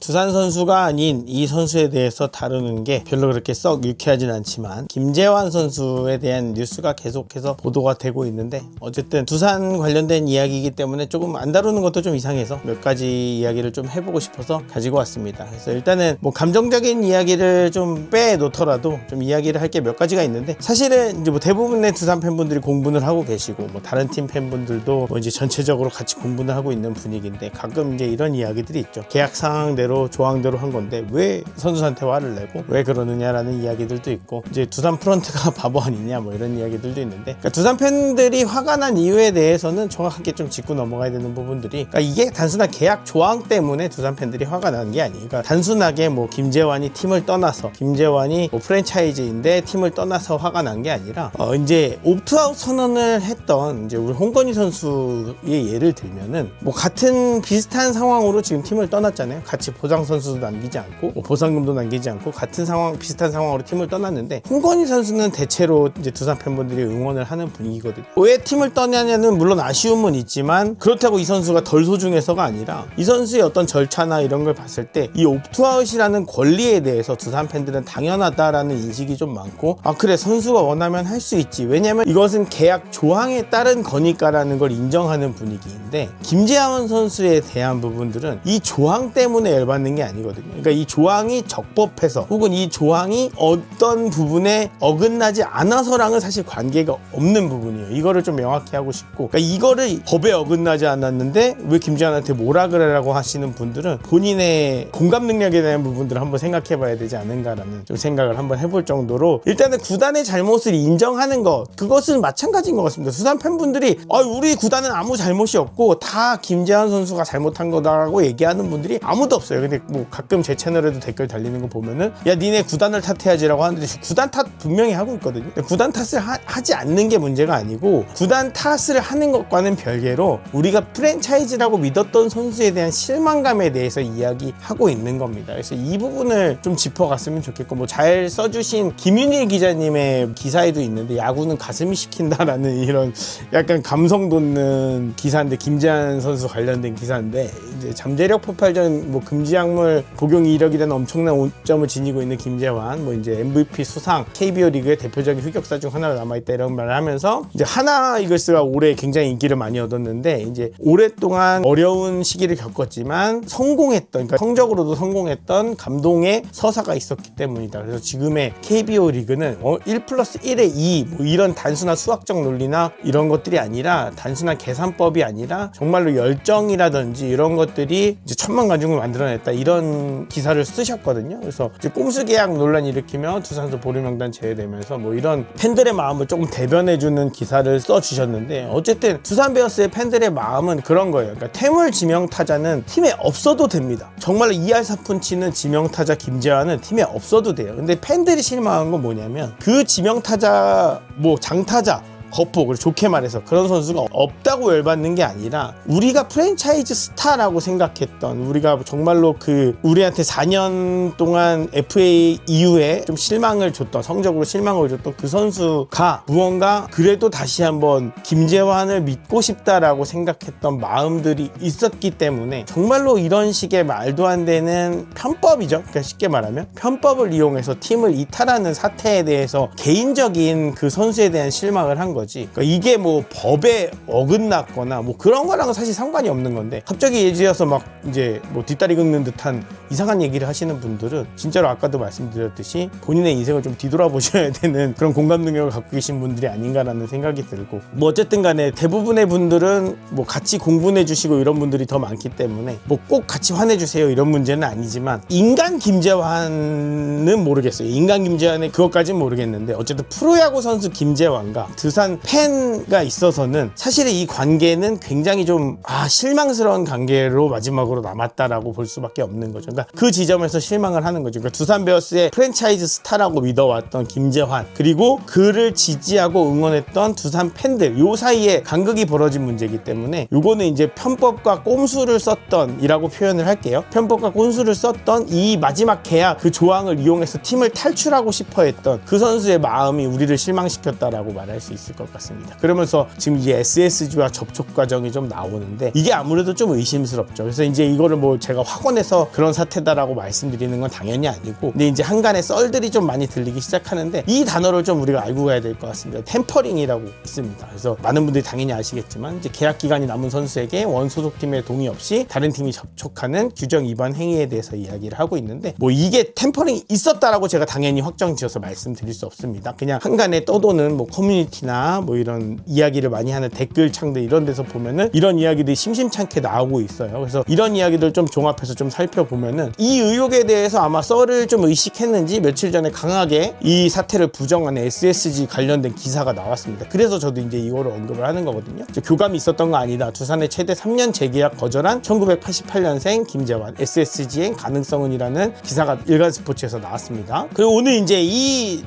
두산 선수가 아닌 이 선수에 대해서 다루는 게 별로 그렇게 썩 유쾌하진 않지만 김재환 선수에 대한 뉴스가 계속해서 보도가 되고 있는데 어쨌든 두산 관련된 이야기이기 때문에 조금 안 다루는 것도 좀 이상해서 몇 가지 이야기를 좀 해보고 싶어서 가지고 왔습니다. 그래서 일단은 뭐 감정적인 이야기를 좀 빼놓더라도 좀 이야기를 할 게 몇 가지가 있는데 사실은 이제 뭐 대부분의 두산 팬분들이 공분을 하고 계시고 뭐 다른 팀 팬분들도 뭐 이제 전체적으로 같이 공분을 하고 있는 분위기인데 가끔 이제 이런 이야기들이 있죠. 계약 상황대로 조항대로 한 건데 왜 선수한테 화를 내고 왜 그러느냐라는 이야기들도 있고 이제 두산 프런트가 바보 아니냐 뭐 이런 이야기들도 있는데 그러니까 두산 팬들이 화가 난 이유에 대해서는 정확하게 좀 짚고 넘어가야 되는 부분들이 그러니까 이게 단순한 계약 조항 때문에 두산 팬들이 화가 나는 게 아니에요. 그러니까 단순하게 뭐 김재환이 팀을 떠나서 김재환이 뭐 프랜차이즈인데 팀을 떠나서 화가 난 게 아니라 이제 옵트아웃 선언을 했던 이제 우리 홍건희 선수의 예를 들면은 뭐 같은 비슷한 상황으로 지금 팀을 떠났잖아요. 같이 보상 선수도 남기지 않고 뭐 보상금도 남기지 않고 같은 상황 비슷한 상황으로 팀을 떠났는데 홍건희 선수는 대체로 이제 두산 팬분들이 응원을 하는 분위기거든요. 왜 팀을 떠나냐는 물론 아쉬움은 있지만 그렇다고 이 선수가 덜 소중해서가 아니라 이 선수의 어떤 절차나 이런 걸 봤을 때 이 옵트아웃이라는 권리에 대해서 두산 팬들은 당연하다라는 인식이 좀 많고 아 그래 선수가 원하면 할 수 있지 왜냐면 이것은 계약 조항에 따른 거니까라는 걸 인정하는 분위기인데 김재환 선수에 대한 부분들은 이 조항 때문에 열받는 게 아니거든요. 그러니까 이 조항이 적법해서 혹은 이 조항이 어떤 부분에 어긋나지 않아서랑은 사실 관계가 없는 부분이에요. 이거를 좀 명확히 하고 싶고 그러니까 이거를 법에 어긋나지 않았는데 왜 김재환한테 뭐라 그래라고 하시는 분들은 본인의 공감 능력에 대한 부분들을 한번 생각해 봐야 되지 않은가라는 좀 생각을 한번 해볼 정도로 일단은 구단의 잘못을 인정하는 것 그것은 마찬가지인 것 같습니다. 두산 팬분들이 우리 구단은 아무 잘못이 없고 다 김재환 선수가 잘못한 거다라고 얘기하는 분들이 아무도 없어요. 근데 뭐 가끔 제 채널에도 댓글 달리는 거 보면은 야 니네 구단을 탓해야지라고 하는데 구단 탓 분명히 하고 있거든요. 구단 탓을 하지 않는 게 문제가 아니고 구단 탓을 하는 것과는 별개로 우리가 프랜차이즈라고 믿었던 선수에 대한 실망감에 대해서 이야기하고 있는 겁니다. 그래서 이 부분을 좀 짚어갔으면 좋겠고 뭐 잘 써주신 김윤일 기자님의 기사에도 있는데 야구는 가슴이 시킨다라는 이런 약간 감성 돋는 기사인데 김재환 선수 관련된 기사인데 이제 잠재력 폭발전 뭐 금지 약물 복용 이력이라는 엄청난 5점을 지니고 있는 김재환 뭐 이제 MVP 수상 KBO 리그의 대표적인 흑역사 중 하나로 남아있다 이런 말을 하면서 이제 하나 이글스가 올해 굉장히 인기를 많이 얻었는데 이제 오랫동안 어려운 시기를 겪었지만 성공했던 그러니까 성적으로도 성공했던 감동의 서사가 있었기 때문이다. 그래서 지금의 KBO 리그는 1+1의 2 뭐 이런 단순한 수학적 논리나 이런 것들이 아니라 단순한 계산법이 아니라 정말로 열정이라든지 이런 것들이 이제 천만가중을 만들어냈다 이런 기사를 쓰셨거든요. 그래서 이제 꼼수 계약 논란이 일으키며 두산 선수 보류 명단 제외되면서 뭐 이런 팬들의 마음을 조금 대변해주는 기사를 써주셨는데 어쨌든 두산 베어스의 팬들의 마음은 그런 거예요. 그러니까 태물 지명타자는 팀에 없어도 됩니다. 정말로 2할 4푼 치는 지명타자 김재환은 팀에 없어도 돼요. 근데 팬들이 실망한 건 뭐냐면 그 지명타자 뭐 장타자 거포 그리고 좋게 말해서 그런 선수가 없다고 열받는 게 아니라 우리가 프랜차이즈 스타라고 생각했던 우리가 정말로 그 우리한테 4년 동안 FA 이후에 좀 실망을 줬던 성적으로 실망을 줬던 그 선수가 무언가 그래도 다시 한번 김재환을 믿고 싶다라고 생각했던 마음들이 있었기 때문에 정말로 이런 식의 말도 안 되는 편법이죠. 그러니까 쉽게 말하면 편법을 이용해서 팀을 이탈하는 사태에 대해서 개인적인 그 선수에 대한 실망을 한 거지. 그러니까 이게 뭐 법에 어긋났거나 뭐 그런 거랑은 사실 상관이 없는 건데 갑자기 예지어서 막 이제 뭐 뒷다리 긁는 듯한 이상한 얘기를 하시는 분들은 진짜로 아까도 말씀드렸듯이 본인의 인생을 좀 뒤돌아보셔야 되는 그런 공감 능력을 갖고 계신 분들이 아닌가라는 생각이 들고 뭐 어쨌든 간에 대부분의 분들은 뭐 같이 공분해 주시고 이런 분들이 더 많기 때문에 뭐 꼭 같이 화내주세요 이런 문제는 아니지만 인간 김재환은 모르겠어요. 인간 김재환의 그것까지는 모르겠는데 어쨌든 프로야구 선수 김재환과 두산 팬가 있어서는 사실 이 관계는 굉장히 좀 실망스러운 관계로 마지막으로 남았다라고 볼 수밖에 없는 거죠. 그러니까 그 지점에서 실망을 하는 거죠. 그러니까 두산 베어스의 프랜차이즈 스타라고 믿어왔던 김재환 그리고 그를 지지하고 응원했던 두산 팬들 요 사이에 간극이 벌어진 문제이기 때문에 요거는 이제 편법과 꼼수를 썼던 이라고 표현을 할게요. 편법과 꼼수를 썼던 이 마지막 계약 그 조항을 이용해서 팀을 탈출하고 싶어 했던 그 선수의 마음이 우리를 실망시켰다라고 말할 수 있을 것 것 같습니다. 그러면서 지금 이제 SSG와 접촉 과정이 좀 나오는데 이게 아무래도 좀 의심스럽죠. 그래서 이제 이거를 뭐 제가 확언해서 그런 사태다라고 말씀드리는 건 당연히 아니고, 근데 이제 한간에 썰들이 좀 많이 들리기 시작하는데 이 단어를 좀 우리가 알고 가야 될 것 같습니다. 템퍼링이라고 있습니다. 그래서 많은 분들이 당연히 아시겠지만 이제 계약 기간이 남은 선수에게 원 소속팀의 동의 없이 다른 팀이 접촉하는 규정 위반 행위에 대해서 이야기를 하고 있는데, 뭐 이게 템퍼링이 있었다라고 제가 당연히 확정지어서 말씀드릴 수 없습니다. 그냥 한간에 떠도는 뭐 커뮤니티나 뭐 이런 이야기를 많이 하는 댓글창들 이런 데서 보면은 이런 이야기들이 심심찮게 나오고 있어요. 그래서 이런 이야기들 좀 종합해서 좀 살펴보면은 이 의혹에 대해서 아마 썰을 좀 의식했는지 며칠 전에 강하게 이 사태를 부정하는 SSG 관련된 기사가 나왔습니다. 그래서 저도 이제 이거를 언급을 하는 거거든요. 교감이 있었던 거 아니다. 두산의 최대 3년 재계약 거절한 1988년생 김재환, SSG행 가능성은이라는 기사가 일간스포츠에서 나왔습니다. 그리고 오늘 이제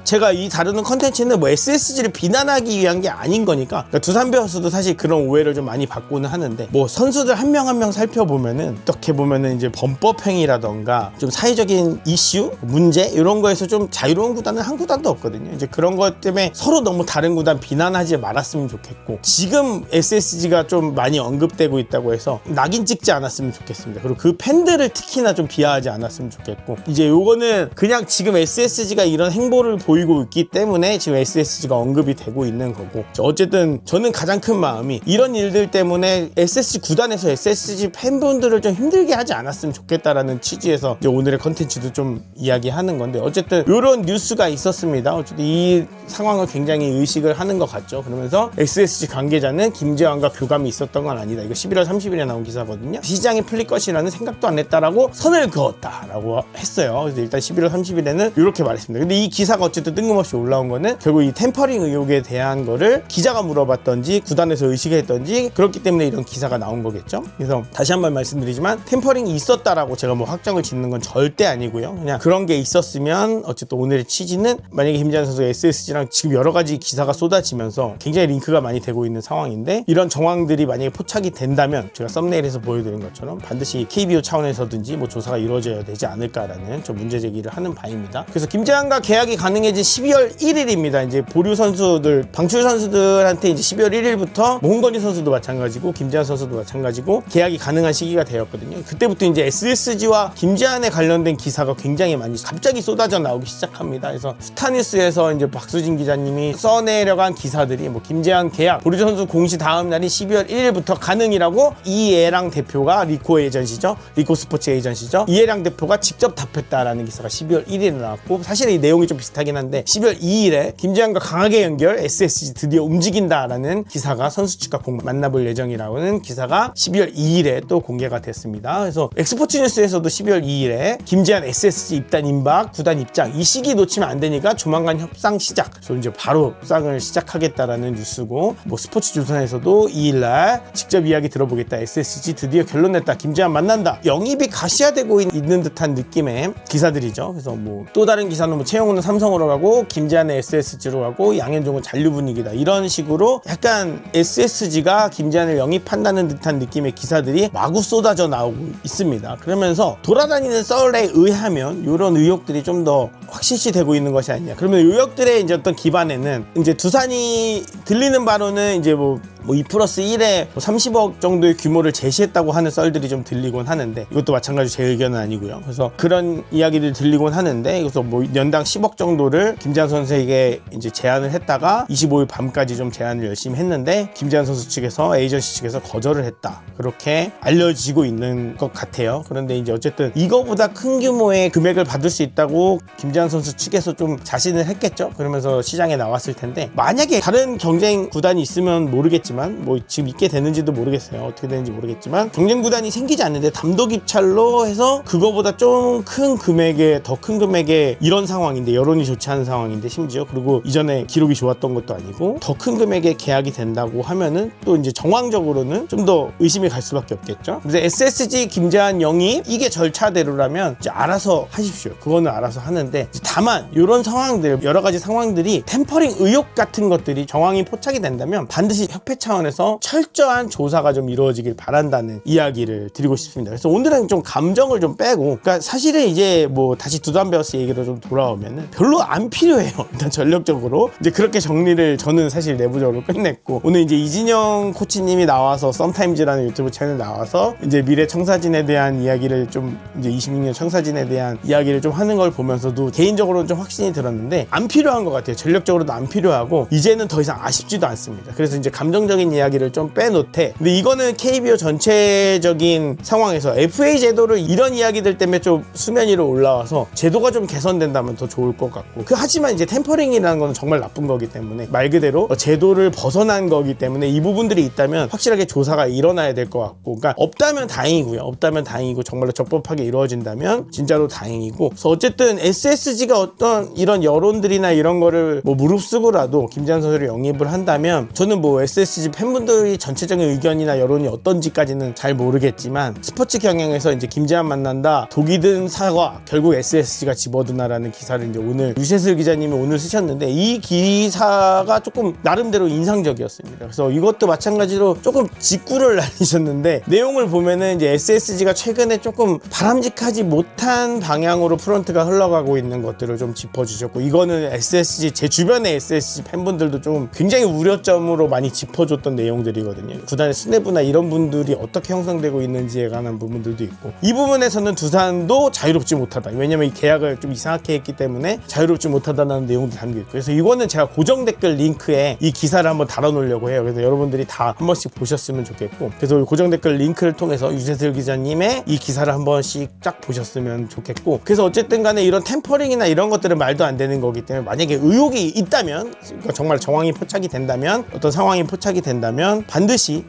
제가 이 다루는 컨텐츠는 뭐 SSG를 비난하기 위한 게 아닌 거니까, 그러니까 두산 베어스도 사실 그런 오해를 좀 많이 받고는 하는데, 뭐 선수들 한 명 한 명 살펴보면은 어떻게 보면은 이제 범법행위라던가 좀 사회적인 이슈, 문제 이런 거에서 좀 자유로운 구단은 한 구단도 없거든요. 이제 그런 것 때문에 서로 너무 다른 구단 비난하지 말았으면 좋겠고, 지금 SSG가 좀 많이 언급되고 있다고 해서 낙인 찍지 않았으면 좋겠습니다. 그리고 그 팬들을 특히나 좀 비하하지 않았으면 좋겠고, 이제 요거는 그냥 지금 SSG가 이런 행보를 보이고 있기 때문에 지금 SSG가 언급이 되고 있는 거고, 어쨌든 저는 가장 큰 마음이 이런 일들 때문에 SSG 구단에서 SSG 팬분들을 좀 힘들게 하지 않았으면 좋겠다라는 취지에서 이제 오늘의 컨텐츠도 좀 이야기하는 건데, 어쨌든 이런 뉴스가 있었습니다. 어쨌든 이 상황을 굉장히 의식을 하는 것 같죠. 그러면서 SSG 관계자는 김재환과 교감이 있었던 건 아니다. 이거 11월 30일에 나온 기사거든요. 시장이 풀릴 것이라는 생각도 안 했다라고 선을 그었다라고 했어요. 그래서 일단 11월 30일에는 이렇게 말했습니다. 근데 이 기사가 어쨌든 뜬금없이 올라온 거는 결국 이 템퍼링 의혹에 대한 거를 기자가 물어봤던지 구단에서 의식했던지 그렇기 때문에 이런 기사가 나온 거겠죠. 그래서 다시 한번 말씀드리지만 템퍼링이 있었다라고 제가 뭐 확정을 짓는 건 절대 아니고요. 그냥 그런 게 있었으면 어쨌든 오늘의 취지는 만약에 김재환 선수가 SSG랑 지금 여러 가지 기사가 쏟아지면서 굉장히 링크가 많이 되고 있는 상황인데, 이런 정황들이 만약에 포착이 된다면 제가 썸네일에서 보여드린 것처럼 반드시 KBO 차원에서든지 뭐 조사가 이루어져야 되지 않을까라는 좀 문제 제기를 하는 바입니다. 그래서 김재환과 계약이 가능해진 12월 1일입니다. 이제 보류 선수들, 방출 선수들한테 이제 12월 1일부터 뭐 홍건희 선수도 마찬가지고 김재환 선수도 마찬가지고 계약이 가능한 시기가 되었거든요. 그때부터 이제 SSG와 김재환에 관련된 기사가 굉장히 많이 갑자기 쏟아져 나오기 시작합니다. 그래서 스타뉴스에서 이제 박수진 기자님이 써내려간 기사들이 뭐 김재환 계약, 보류 선수 공시 다음 날인 12월 1일부터 가능이라고 이예랑 대표가 리코 에이전시죠. 리코 스포츠 에이전시죠. 이예랑 대표가 직접 답했다라는 기사가 12월 1일에 나왔고, 사실 이 내용이 좀 비슷하긴 한데 12월 2일에 김재환과 강하게 연결, SSG 드디어 움직인다라는 기사가 선수 측과 만나볼 예정이라는 기사가 12월 2일에 또 공개가 됐습니다. 그래서 엑스포츠 뉴스에서도 12월 2일에 김재환 SSG 입단 임박, 구단 입장, 이 시기 놓치면 안 되니까 조만간 협상 시작. 그래서 이제 바로 협상을 시작하겠다라는 뉴스고, 뭐 스포츠 조선에서도 2일날 직접 이야기 들어보겠다. SSG 드디어 결론 냈다. 김재환 만난다. 영입이 가시화되고 있는 듯한 느낌의 기사들이죠. 그래서 뭐 또 다른 기사는 뭐 최영우는 삼성으로 가고 김재환은 SSG로 가고 양현종은 잔류 분위기다. 이런 식으로 약간 SSG가 김재환을 영입한다는 듯한 느낌의 기사들이 마구 쏟아져 나오고 있습니다. 그러면서 돌아다니는 썰에 의하면 이런 의혹들이 좀 더 확실시 되고 있는 것이 아니냐. 그러면 의혹들의 이제 어떤 기반에는 이제 두산이 들리는 바로는 이제 뭐 2+1에 30억 정도의 규모를 제시했다고 하는 썰들이 좀 들리곤 하는데, 이것도 마찬가지로 제 의견은 아니고요. 그래서 그런 이야기들 들리곤 하는데, 그래서 뭐 연당 10억 정도를 김재환 선수에게 이제 제안을 했다가 25일 밤까지 좀 제안을 열심히 했는데 김재환 선수 측에서, 에이전시 측에서 거절을 했다. 그렇게 알려지고 있는 것 같아요. 그런데 이제 어쨌든 이거보다 큰 규모의 금액을 받을 수 있다고 김재환 선수 측에서 좀 자신을 했겠죠. 그러면서 시장에 나왔을 텐데, 만약에 다른 경쟁 구단이 있으면 모르겠지만, 뭐 지금 있게 되는지도 모르겠어요. 어떻게 되는지 모르겠지만 경쟁 구단이 생기지 않는데 단독 입찰로 해서 그거보다 좀 큰 금액에, 더 큰 금액에, 이런 상황인데, 여론이 좋지 않은 상황인데, 심지어 그리고 이전에 기록이 좋았던 것도 아니고 더 큰 금액에 계약이 된다고 하면은 또 이제 정황적으로는 좀 더 의심이 갈 수밖에 없겠죠. 그래서 SSG 김재환 영입, 이게 절차대로라면 이제 알아서 하십시오. 그거는 알아서 하는데, 다만 이런 상황들, 여러 가지 상황들이 템퍼링 의혹 같은 것들이 정황이 포착이 된다면 반드시 협회 차원에서 철저한 조사가 좀 이루어지길 바란다는 이야기를 드리고 싶습니다. 그래서 오늘은 좀 감정을 좀 빼고, 그러니까 사실은 이제 뭐 다시 두단베어스 얘기로 좀 돌아오면은 별로 안 필요해요. 일단 전력적으로 이제 그렇게 정리를 저는 사실 내부적으로 끝냈고, 오늘 이제 이진영 코치님이 나와서 썸타임즈라는 유튜브 채널 나와서 이제 미래 청사진에 대한 이야기를 좀, 이제 26년 청사진에 대한 이야기를 좀 하는 걸 보면서도 개인적으로는 좀 확신이 들었는데 안 필요한 것 같아요. 전력적으로도 안 필요하고 이제는 더 이상 아쉽지도 않습니다. 그래서 이제 감정적인 이야기를 좀 빼놓되, 근데 이거는 KBO 전체적인 상황에서 FA 제도를 이런 이야기들 때문에 좀 수면 위로 올라와서 제도가 좀 개선된다면 더 좋을 것 같고, 하지만 이제 템퍼링이라는 건 정말 나쁜 거기 때문에 말 그대로 제도를 벗어난 거기 때문에 이 부분들이 있다면 확실하게 조사가 일어나야 될 것 같고, 그러니까 없다면 다행이고요. 없다면 다행이고 정말로 적법하게 이루어진다면 진짜로 다행이고, 그래서 어쨌든 SSG가 어떤 이런 여론들이나 이런 거를 뭐 무릅쓰고라도 김재환 선수를 영입을 한다면, 저는 뭐 SSG 팬분들이 전체적인 의견이나 여론이 어떤지까지는 잘 모르겠지만 스포츠 경향에서 이제 김재환 만난다, 독이 든 사과, 결국 SSG가 집어드나라는 기사를 이제 오늘 유세슬 기자님이 오늘 쓰셨는데, 이 기사가 조금 나름대로 인상적이었습니다. 그래서 이것도 마찬가지로 조금 직구를 날리셨는데, 내용을 보면은 이제 SSG가 최근에 조금 바람직하지 못한 방향으로 프런트가 흘러가고 있는 것들을 좀 짚어주셨고, 이거는 SSG, 제 주변의 SSG 팬분들도 좀 굉장히 우려점으로 많이 짚어줬던 내용들이거든요. 구단의 수뇌부나 이런 분들이 어떻게 형성되고 있는지에 관한 부분들도 있고, 이 부분에서는 두산도 자유롭지 못하다. 왜냐면 이 계약을 좀 이상하게 했기 때문에 자유롭지 못하다는 내용도 담겨있고, 그래서 이거는 제가 고정 댓글 링크에 이 기사를 한번 달아놓으려고 해요. 그래서 여러분들이 다 한 번씩 보셨으면 좋겠고, 그래서 고정 댓글 링크를 통해서 유세슬 기자님의 이 기사를 한 번씩 쫙 보셨으면 좋겠고, 그래서 어쨌든 간에 이런 템퍼링이나 이런 것들은 말도 안 되는 거기 때문에, 만약에 의혹이 있다면, 그러니까 정말 정황이 포착이 된다면, 어떤 상황이 포착이 된다면 반드시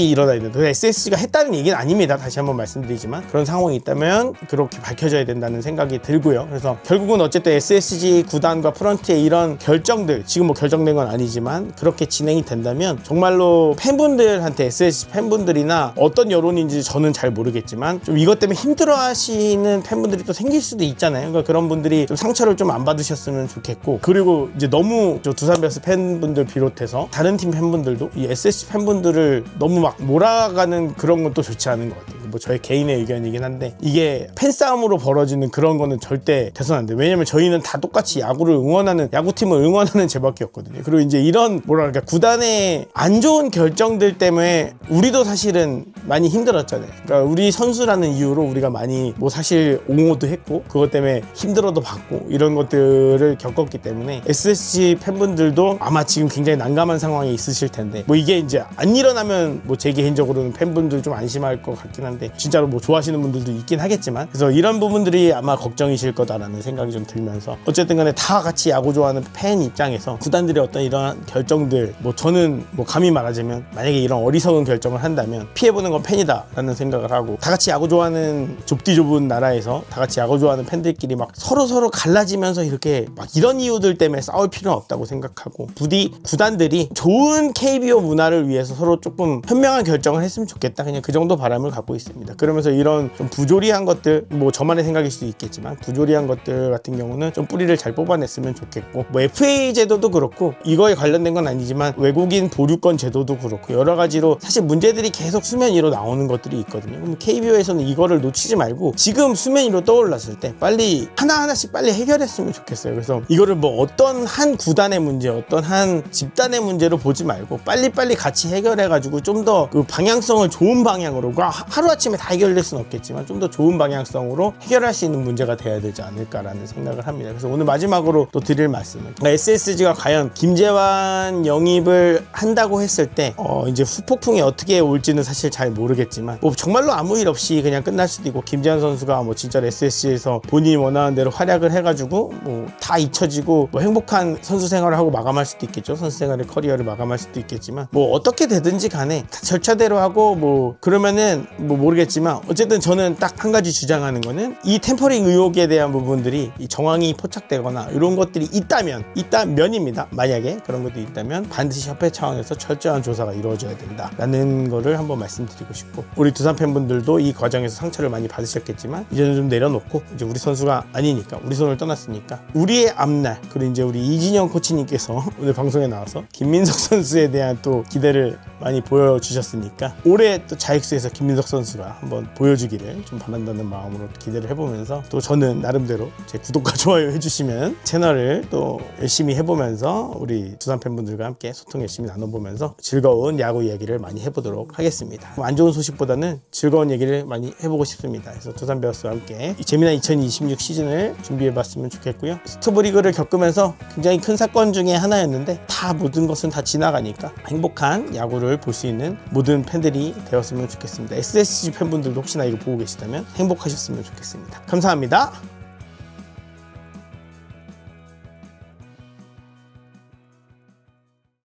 일어나야 된다. SSG가 했다는 얘기는 아닙니다. 다시 한번 말씀드리지만 그런 상황이 있다면 그렇게 밝혀져야 된다는 생각이 들고요. 그래서 결국은 어쨌든 SSG 구단과 프런트의 이런 결정들, 지금 뭐 결정된 건 아니지만 그렇게 진행이 된다면 정말로 팬분들한테, SSG 팬분들이나 어떤 여론인지 저는 잘 모르겠지만 좀 이것 때문에 힘들어하시는 팬분들이 또 생길 수도 있잖아요. 그러니까 그런 분들이 좀 상처를 좀 안 받으셨으면 좋겠고, 그리고 이제 너무 두산 베어스 팬분들 비롯해서 다른 팀 팬분들도 이 SSG 팬분들을 너무 막 몰아가는 그런 건 또 좋지 않은 것 같아요. 뭐 저의 개인의 의견이긴 한데, 이게 팬싸움으로 벌어지는 그런 거는 절대 돼서는 안 돼요. 왜냐면 저희는 다 똑같이 야구를 응원하는, 야구팀을 응원하는 제밖에 없거든요. 그리고 이제 이런 뭐랄까 구단의 안 좋은 결정들 때문에 우리도 사실은 많이 힘들었잖아요. 그러니까 우리 선수라는 이유로 우리가 많이 뭐 사실 옹호도 했고, 그것 때문에 힘들어도 받고 이런 것들을 겪었기 때문에 SSG 팬분들도 아마 지금 굉장히 난감한 상황에 있으실 텐데, 뭐 이게 이제 안 일어나면 뭐 제 개인적으로는 팬분들 좀 안심할 것 같긴 한데, 진짜로 뭐 좋아하시는 분들도 있긴 하겠지만, 그래서 이런 부분들이 아마 걱정이실 거다라는 생각이 좀 들면서, 어쨌든 간에 다 같이 야구 좋아하는 팬 입장에서 구단들의 어떤 이러한 결정들, 뭐 저는 뭐 감히 말하자면 만약에 이런 어리석은 결정을 한다면 피해보는 건 팬이다라는 생각을 하고, 다 같이 야구 좋아하는 좁디 좁은 나라에서 다 같이 야구 좋아하는 팬들끼리 막 서로 갈라지면서 이렇게 막 이런 이유들 때문에 싸울 필요는 없다고 생각하고, 부디 구단들이 좋은 KBO 문화를 위해서 서로 조금 현명한 결정을 했으면 좋겠다, 그냥 그 정도 바람을 갖고 있습니다. 그러면서 이런 좀 부조리한 것들, 뭐 저만의 생각일 수도 있겠지만 부조리한 것들 같은 경우는 좀 뿌리를 잘 뽑아냈으면 좋겠고, 뭐 FA 제도도 그렇고 이거에 관련된 건 아니지만 외국인 보류권 제도도 그렇고 여러 가지로 사실 문제들이 계속 수면 위로 나오는 것들이 있거든요. 그럼 KBO에서는 이거를 놓치지 말고 지금 수면 위로 떠올랐을 때 빨리 하나하나씩 빨리 해결했으면 좋겠어요. 그래서 이거를 뭐 어떤 한 구단의 문제, 어떤 한 집단의 문제로 보지 말고 빨리빨리 같이 해결해가지고 좀 더 그 방향성을 좋은 방향으로, 하루아침에 다 해결될 수는 없겠지만 좀 더 좋은 방향성으로 해결할 수 있는 문제가 돼야 되지 않을까라는 생각을 합니다. 그래서 오늘 마지막으로 또 드릴 말씀은, SSG가 과연 김재환 영입을 한다고 했을 때 이제 후폭풍이 어떻게 올지는 사실 잘 모르겠지만, 뭐 정말로 아무 일 없이 그냥 끝날 수도 있고, 김재환 선수가 뭐 진짜 SSG에서 본인이 원하는 대로 활약을 해가지고 뭐 다 잊혀지고 뭐 행복한 선수 생활을 하고 마감할 수도 있겠죠. 선수 생활의 커리어를 마감할 수도 있겠지만, 뭐 어떻게 되든지 간에 다 절차대로 하고, 뭐 그러면은 뭐 모르겠지만 어쨌든 저는 딱 한 가지 주장하는 거는 이 템퍼링 의혹에 대한 부분들이 이 정황이 포착되거나 이런 것들이 있다면입니다. 만약에 그런 것도 있다면 반드시 협회 차원에서 철저한 조사가 이루어져야 된다 라는 거를 한번 말씀드리고 싶고, 우리 두산 팬분들도 이 과정에서 상처를 많이 받으셨겠지만 이제는 좀 내려놓고, 이제 우리 선수가 아니니까, 우리 손을 떠났으니까 우리의 앞날, 그리고 이제 우리 이진영 코치님께서 오늘 방송에 나와서 김민석 선수에 대한 또 기대를 많이 보여주셨으니까 올해 또 자익수에서 김민석 선수가 한번 보여주기를 좀 바란다는 마음으로 기대를 해보면서, 또 저는 나름대로 제 구독과 좋아요 해주시면 채널을 또 열심히 해보면서 우리 두산 팬분들과 함께 소통 열심히 나눠보면서 즐거운 야구 이야기를 많이 해보도록 하겠습니다. 안 좋은 소식보다는 즐거운 얘기를 많이 해보고 싶습니다. 그래서 두산 베어스와 함께 재미난 2026 시즌을 준비해봤으면 좋겠고요. 스토브리그를 겪으면서 굉장히 큰 사건 중에 하나였는데 다 모든 것은 다 지나가니까 행복한 야구를 볼 수 있는 모든 팬들이 되었으면 좋겠습니다. SSG 팬분들도 혹시나 이거 보고 계시다면 행복하셨으면 좋겠습니다. 감사합니다.